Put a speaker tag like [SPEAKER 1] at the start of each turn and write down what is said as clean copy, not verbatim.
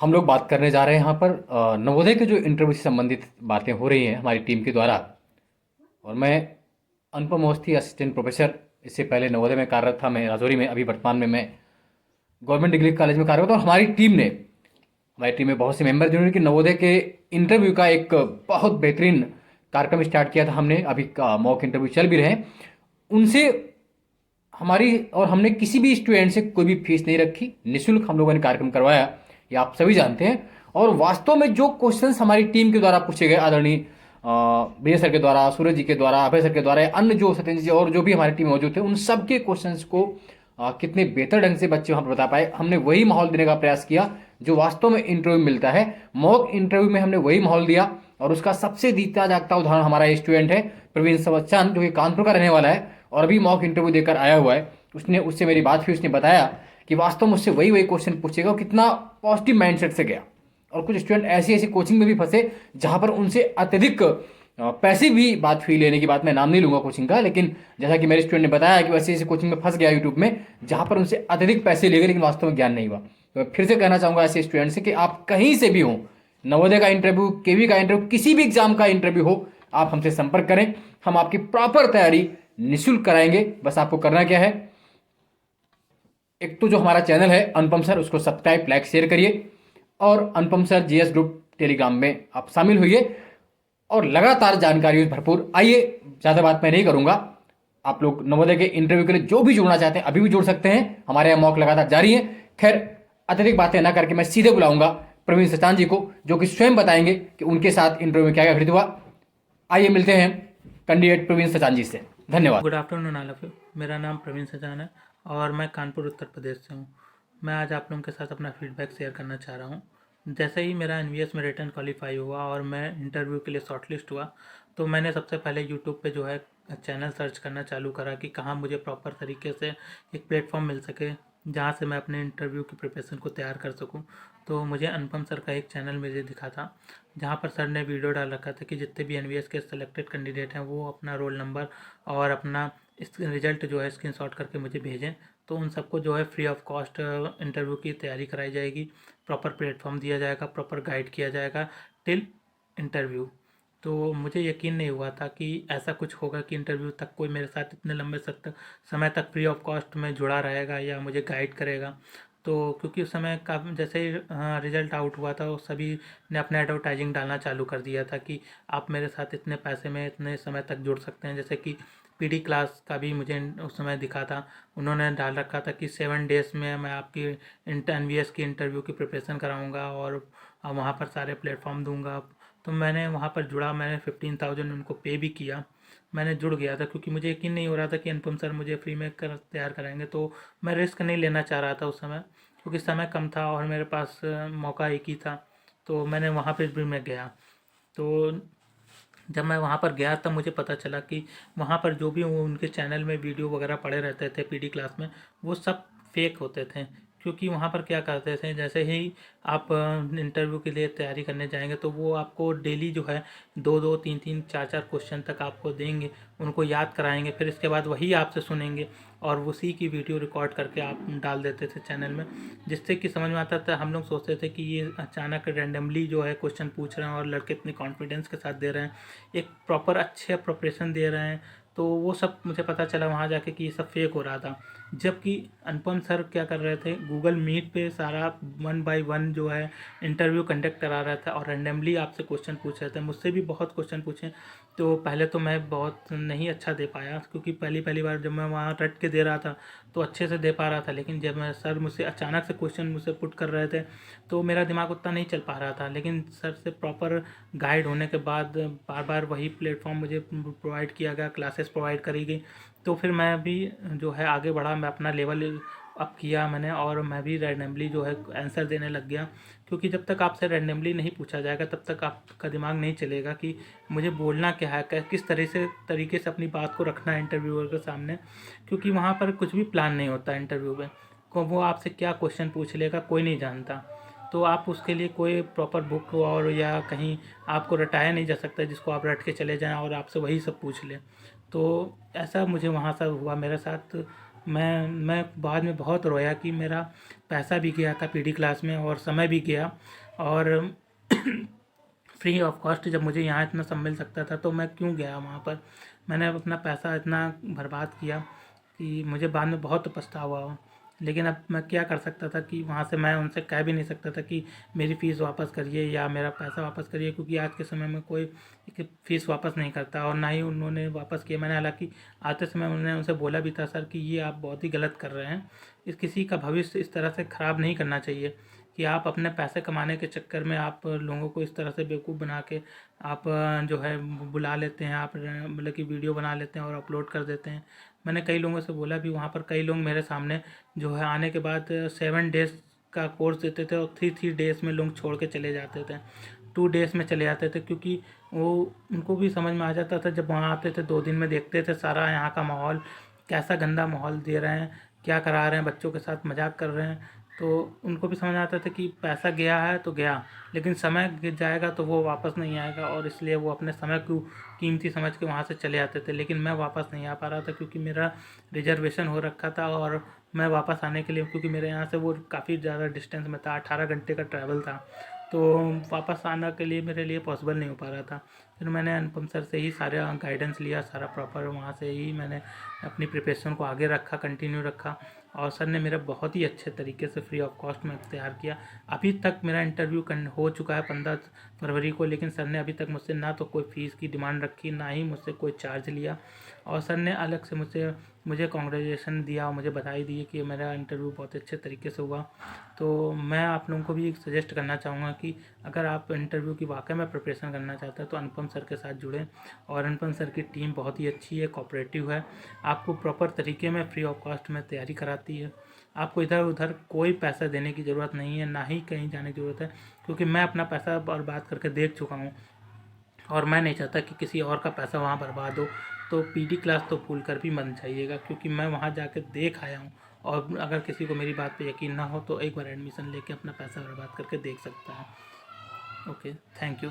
[SPEAKER 1] हम लोग बात करने जा रहे हैं यहाँ पर नवोदय के जो इंटरव्यू से संबंधित बातें हो रही हैं हमारी टीम के द्वारा। और मैं अनुपम अवस्थी, असिस्टेंट प्रोफेसर। इससे पहले नवोदय में कार्यरत था, मैं राजौरी में। अभी वर्तमान में मैं गवर्नमेंट डिग्री कॉलेज में कार्यरत हूँ। और हमारी टीम में बहुत से मेंबर जिन्होंने कि नवोदय के इंटरव्यू का एक बहुत बेहतरीन कार्यक्रम स्टार्ट किया था हमने। अभी मॉक इंटरव्यू चल भी रहे हैं उनसे हमारी। और हमने किसी भी स्टूडेंट से कोई भी फीस नहीं रखी, निःशुल्क हम लोगों ने कार्यक्रम करवाया, ये आप सभी जानते हैं। और वास्तव में जो क्वेश्चंस हमारी टीम के द्वारा पूछे गए, आदरणीय विजय सर के द्वारा, सूरज जी के द्वारा, अभय सर के द्वारा, अन्य जो सत्येंद्र जी और जो भी हमारी टीम में मौजूद थे, उन सब के क्वेश्चंस को कितने बेहतर ढंग से बच्चे वहाँ पर बता पाए। हमने वही माहौल देने का प्रयास किया जो वास्तव में इंटरव्यू में मिलता है। मॉक इंटरव्यू में हमने वही माहौल दिया। और उसका सबसे जीता जागता उदाहरण हमारा स्टूडेंट है प्रवीण सवच्चान, जो कि कानपुर का रहने वाला है और अभी मॉक इंटरव्यू देकर आया हुआ है। उससे मेरी बात हुई, उसने बताया कि वास्तव में उससे वही वही क्वेश्चन पूछेगा और कितना पॉजिटिव माइंडसेट से गया। और कुछ स्टूडेंट ऐसी ऐसी कोचिंग में भी फंसे जहां पर उनसे अत्यधिक पैसे भी बात हुई लेने की। बात मैं नाम नहीं लूंगा कोचिंग का, लेकिन जैसा कि मेरे स्टूडेंट ने बताया कि वैसे ऐसी कोचिंग में फंस गया यूट्यूब में, जहां पर उनसे अत्यधिक पैसे ले गए लेकिन वास्तव में ज्ञान नहीं हुआ। तो मैं फिर से कहना चाहूंगा ऐसे स्टूडेंट से कि आप कहीं से भी हो, नवोदय का इंटरव्यू, केवी का इंटरव्यू, किसी भी एग्जाम का इंटरव्यू हो, आप हमसे संपर्क करें। हम आपकी प्रॉपर तैयारी निःशुल्क कराएंगे। बस आपको करना क्या है, एक तो जो हमारा चैनल है अनुपम सर, उसको सब्सक्राइब, लाइक, शेयर करिए। और अनुपम सर जीएस ग्रुप टेलीग्राम में आप शामिल होइए और लगातार जानकारी भरपूर आइए। ज़्यादा बात मैं नहीं करूंगा। आप लोग नवोदय के इंटरव्यू के लिए जो भी जुड़ना चाहते हैं अभी भी जुड़ सकते हैं। हमारे यहाँ मॉक लगातार जारी है। खैर, अत्यधिक बातें ना करके मैं सीधे बुलाऊंगा प्रवीण सचान जी को, जो कि स्वयं बताएंगे कि उनके साथ इंटरव्यू में क्या क्या घटित हुआ। आइए मिलते हैं कैंडिडेट प्रवीण सचान जी से। धन्यवाद।
[SPEAKER 2] Good afternoon all of you. मेरा नाम प्रवीण सजान है और मैं कानपुर उत्तर प्रदेश से हूँ। मैं आज आप लोगों के साथ अपना फीडबैक शेयर करना चाह रहा हूँ। जैसे ही मेरा एनवीएस में रिटर्न क्वालिफाई हुआ और मैं इंटरव्यू के लिए शॉर्टलिस्ट हुआ, तो मैंने सबसे पहले यूट्यूब पे जो है चैनल सर्च करना चालू करा कि कहाँ मुझे प्रॉपर तरीके से एक प्लेटफॉर्म मिल सके जहाँ से मैं अपने इंटरव्यू की प्रिपरेशन को तैयार कर सकूँ। तो मुझे अनुपम सर का एक चैनल मुझे दिखा था, जहाँ पर सर ने वीडियो डाल रखा था कि जितने भी एनवीएस के सिलेक्टेड कैंडिडेट हैं वो अपना रोल नंबर और अपना इस रिजल्ट जो है स्क्रीनशॉट करके मुझे भेजें। तो उन सबको जो है फ्री ऑफ कॉस्ट इंटरव्यू की तैयारी कराई जाएगी, प्रॉपर प्लेटफॉर्म दिया जाएगा, प्रॉपर गाइड किया जाएगा टिल इंटरव्यू। तो मुझे यकीन नहीं हुआ था कि ऐसा कुछ होगा कि इंटरव्यू तक कोई मेरे साथ इतने लंबे समय तक फ्री ऑफ कॉस्ट में जुड़ा रहेगा या मुझे गाइड करेगा। तो क्योंकि उस समय का जैसे ही रिज़ल्ट आउट हुआ था, सभी ने अपना एडवर्टाइजिंग डालना चालू कर दिया था कि आप मेरे साथ इतने पैसे में इतने समय तक जुड़ सकते हैं। जैसे कि पीडी क्लास का भी मुझे उस समय दिखा था, उन्होंने डाल रखा था कि 7 डेज़ में मैं आपकी एनवीएस की इंटरव्यू की प्रिपरेशन कराऊंगा और वहाँ पर सारे प्लेटफॉर्म दूंगा। तो मैंने वहाँ पर जुड़ा, मैंने 15,000 उनको पे भी किया। मैंने जुड़ गया था क्योंकि मुझे यकीन नहीं हो रहा था कि अनुपम सर मुझे फ्री में तैयार कराएंगे। तो मैं रिस्क नहीं लेना चाह रहा था उस समय, क्योंकि समय कम था और मेरे पास मौका एक ही था। तो मैंने वहाँ पर भी मैं गया। तो जब मैं वहाँ पर गया तब मुझे पता चला कि वहाँ पर जो भी वो उनके चैनल में वीडियो वगैरह पड़े रहते थे पीडी क्लास में, वो सब फेक होते थे। क्योंकि वहाँ पर क्या करते थे, जैसे ही आप इंटरव्यू के लिए तैयारी करने जाएंगे तो वो आपको डेली जो है 2-2, 3-3, 4-4 क्वेश्चन तक आपको देंगे, उनको याद कराएंगे, फिर इसके बाद वही आपसे सुनेंगे और उसी की वीडियो रिकॉर्ड करके आप डाल देते थे चैनल में। जिससे कि समझ में आता था, हम लोग सोचते थे कि ये अचानक रैंडमली जो है क्वेश्चन पूछ रहे हैं और लड़के इतने कॉन्फिडेंस के साथ दे रहे हैं, एक प्रॉपर अच्छे प्रिपरेशन दे रहे हैं। तो वो सब मुझे पता चला वहाँ जाके कि ये सब फेक हो रहा था। जबकि अनुपम सर क्या कर रहे थे, गूगल मीट पे सारा 1 बाय 1 जो है इंटरव्यू कंडक्ट करा रहा था और रैंडमली आपसे क्वेश्चन पूछ रहे थे। मुझसे भी बहुत क्वेश्चन पूछे। तो पहले तो मैं बहुत नहीं अच्छा दे पाया, क्योंकि पहली पहली बार जब मैं वहाँ रट के दे रहा था तो अच्छे से दे पा रहा था। लेकिन जब मैं सर मुझसे अचानक से क्वेश्चन मुझसे पुट कर रहे थे तो मेरा दिमाग उतना नहीं चल पा रहा था। लेकिन सर से प्रॉपर गाइड होने के बाद बार बार वही प्लेटफॉर्म मुझे प्रोवाइड किया गया, क्लासेस प्रोवाइड करी गई। तो फिर मैं भी जो है आगे बढ़ा, मैं अपना लेवल अप किया मैंने और मैं भी रैंडमली जो है आंसर देने लग गया। क्योंकि जब तक आपसे रैंडमली नहीं पूछा जाएगा तब तक आपका दिमाग नहीं चलेगा कि मुझे बोलना क्या है, किस तरीके से अपनी बात को रखना है इंटरव्यूअर के सामने। क्योंकि वहाँ पर कुछ भी प्लान नहीं होता इंटरव्यू में, को वो आपसे क्या क्वेश्चन पूछ लेगा कोई नहीं जानता। तो आप उसके लिए कोई प्रॉपर बुक और या कहीं आपको रटाया नहीं जा सकता जिसको आप रट के चले जाएं और आपसे वही सब पूछ लें। तो ऐसा मुझे वहाँ सब हुआ मेरे साथ। मैं बाद में बहुत रोया कि मेरा पैसा भी गया था पीडी क्लास में और समय भी गया। और फ्री ऑफ कॉस्ट जब मुझे यहाँ इतना सब मिल सकता था तो मैं क्यों गया वहाँ पर। मैंने अपना पैसा इतना बर्बाद किया कि मुझे बाद में बहुत पछतावा हुआ। लेकिन अब मैं क्या कर सकता था कि वहाँ से मैं उनसे कह भी नहीं सकता था कि मेरी फ़ीस वापस करिए या मेरा पैसा वापस करिए, क्योंकि आज के समय में कोई फ़ीस वापस नहीं करता और ना ही उन्होंने वापस किया। मैंने हालांकि आते समय उन्होंने उनसे बोला भी था, सर कि ये आप बहुत ही गलत कर रहे हैं, इस किसी का भविष्य इस तरह से ख़राब नहीं करना चाहिए कि आप अपने पैसे कमाने के चक्कर में आप लोगों को इस तरह से बेवकूफ़ बना के आप जो है बुला लेते हैं, आप मतलब कि वीडियो बना लेते हैं और अपलोड कर देते हैं। मैंने कई लोगों से बोला भी, वहाँ पर कई लोग मेरे सामने जो है आने के बाद 7 डेज़ का कोर्स देते थे और 3 डेज़ में लोग छोड़ के चले जाते थे, 2 डेज़ में चले जाते थे, क्योंकि वो उनको भी समझ में आ जाता था जब वहाँ आते थे 2 दिन में देखते थे सारा यहाँ का माहौल, कैसा गंदा माहौल दे रहे हैं, क्या करा रहे हैं, बच्चों के साथ मजाक कर रहे हैं। तो उनको भी समझ आता था कि पैसा गया है तो गया, लेकिन समय गिर जाएगा तो वो वापस नहीं आएगा, और इसलिए वो अपने समय को कीमती समझ के वहाँ से चले आते थे। लेकिन मैं वापस नहीं आ पा रहा था क्योंकि मेरा रिजर्वेशन हो रखा था, और मैं वापस आने के लिए, क्योंकि मेरे यहाँ से वो काफ़ी ज़्यादा डिस्टेंस में था, 18 घंटे का ट्रैवल था, तो वापस आने के लिए मेरे लिए पॉसिबल नहीं हो पा रहा था। फिर मैंने अनुपम सर से ही सारा गाइडेंस लिया, सारा प्रॉपर वहाँ से ही मैंने अपनी प्रिपरेशन को आगे रखा, कंटिन्यू रखा, और सर ने मेरा बहुत ही अच्छे तरीके से फ्री ऑफ कॉस्ट में तैयार किया। अभी तक मेरा इंटरव्यू हो चुका है 15 फरवरी को, लेकिन सर ने अभी तक मुझसे ना तो कोई फ़ीस की डिमांड रखी, ना ही मुझसे कोई चार्ज लिया, और सर ने अलग से मुझे कॉन्ग्रेचुलेसन दिया और मुझे बधाई दी कि मेरा इंटरव्यू बहुत अच्छे तरीके से हुआ। तो मैं आप लोगों को भी सजेस्ट करना चाहूँगा कि अगर आप इंटरव्यू की वाकई में प्रिपरेशन करना चाहते हैं तो अनुपम सर के साथ जुड़ें, और अनुपम सर की टीम बहुत ही अच्छी है, कोऑपरेटिव है, आपको प्रॉपर तरीके में फ्री ऑफ कॉस्ट में तैयारी कराती है। आपको इधर उधर कोई पैसा देने की ज़रूरत नहीं है, ना ही कहीं जाने की ज़रूरत है, क्योंकि मैं अपना पैसा बर्बाद करके देख चुका हूँ और मैं नहीं चाहता कि किसी और का पैसा वहाँ बर्बाद हो। तो पीडी क्लास तो भूल कर भी मत जाइएगा, क्योंकि मैं वहाँ जाकर देख आया हूँ, और अगर किसी को मेरी बात पे यकीन ना हो तो एक बार एडमिशन लेके अपना पैसा बर्बाद करके देख सकता है। Okay, thank you.